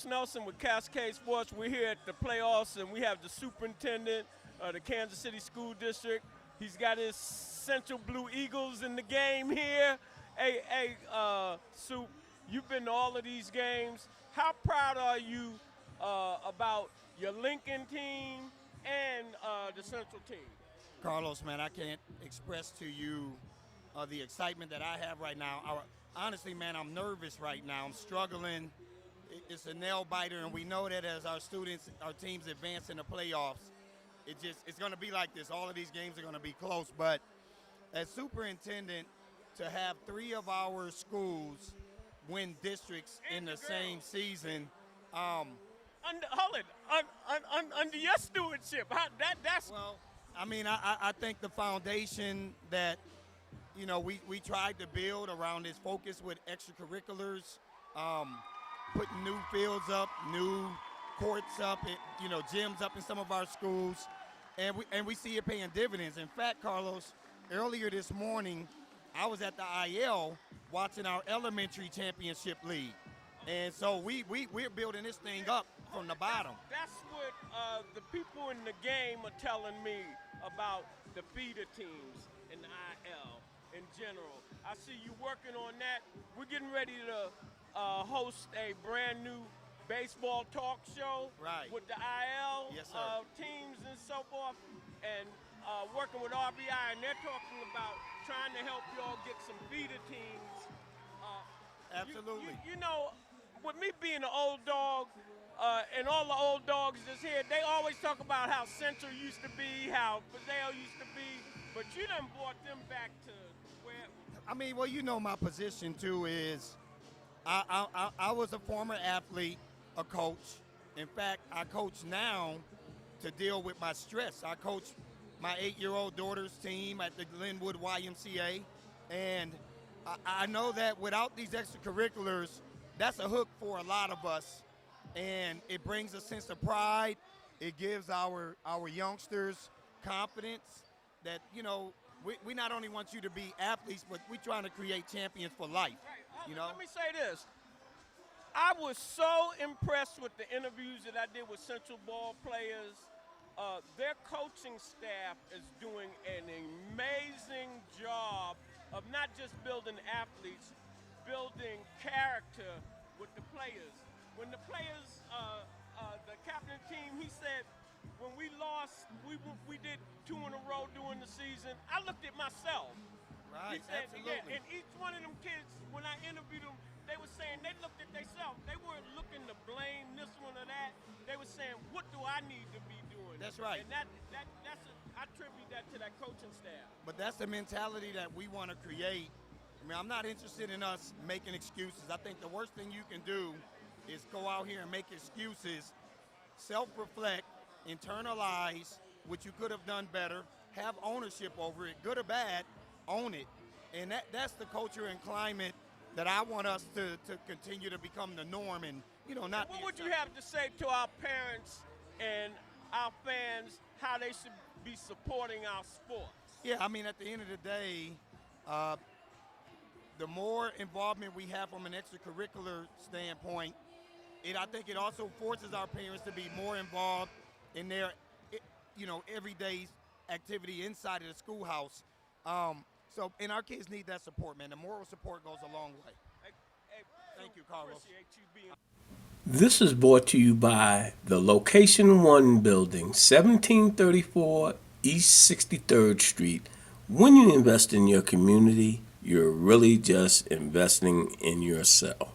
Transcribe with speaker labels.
Speaker 1: Carlos Nelson with Cascade Sports. We're here at the playoffs, and we have the superintendent of the Kansas City School District. He's got his Central Blue Eagles in the game here. Hey, Soup, you've been to all of these games. How proud are you about your Lincoln team and the Central team?
Speaker 2: Carlos, man, I can't express to you the excitement that I have right now. Honestly, man, I'm nervous right now. I'm struggling. It's a nail biter, and we know that as our teams advance in the playoffs, it's going to be like this. All of these games are going to be close. But as superintendent, to have 3 of our schools win districts in the same season.
Speaker 1: Under your stewardship, that's.
Speaker 2: Well, I mean, I think the foundation that, we tried to build around this focus with extracurriculars, putting new fields up, new courts up, gyms up in some of our schools, and we see it paying dividends. In fact, Carlos, earlier this morning, I was at the IL watching our elementary championship league, and so we're building this thing up from the bottom.
Speaker 1: That's what the people in the game are telling me about the feeder teams in the IL in general. I see you working on that. We're getting ready to host a brand new baseball talk show with the IL teams and so forth, and working with RBI, and they're talking about trying to help y'all get some feeder teams.
Speaker 2: Absolutely.
Speaker 1: With me being an old dog, and all the old dogs that's here, they always talk about how Central used to be, how Bedel used to be, but you done brought them back to where.
Speaker 2: I mean, well, my position too is I was a former athlete, a coach. In fact, I coach now to deal with my stress. I coach my 8-year-old daughter's team at the Glenwood YMCA, and I know that without these extracurriculars, that's a hook for a lot of us, and it brings a sense of pride. It gives our youngsters confidence that, we not only want you to be athletes, but we're trying to create champions for life.
Speaker 1: Right. Let me say this. I was so impressed with the interviews that I did with Central ball players. Their coaching staff is doing an amazing job of not just building athletes, building character with the players. When the players, the captain team, he said, when we lost, we did 2 in a row during the season. I looked at myself.
Speaker 2: Right,
Speaker 1: he said,
Speaker 2: absolutely.
Speaker 1: Yeah, and each one of them kids, when I interviewed them, they were saying they looked at themselves. They weren't looking to blame this one or that. They were saying, what do I need to be doing?
Speaker 2: That's right.
Speaker 1: And I attribute that to that coaching staff.
Speaker 2: But that's the mentality that we want to create. I mean, I'm not interested in us making excuses. I think the worst thing you can do is go out here and make excuses, self-reflect, internalize what you could have done better, have ownership over it, good or bad, own it. And that's the culture and climate that I want us to continue to become the norm, and not.
Speaker 1: What would you have to say to our parents and our fans, how they should be supporting our sports?
Speaker 2: Yeah, I mean, at the end of the day, the more involvement we have from an extracurricular standpoint, I think it also forces our parents to be more involved in their, everyday activity inside of the schoolhouse. And our kids need that support, man. The moral support goes a long way. Thank you, Carlos.
Speaker 3: This is brought to you by the Location 1 Building, 1734 East 63rd Street. When you invest in your community, you're really just investing in yourself.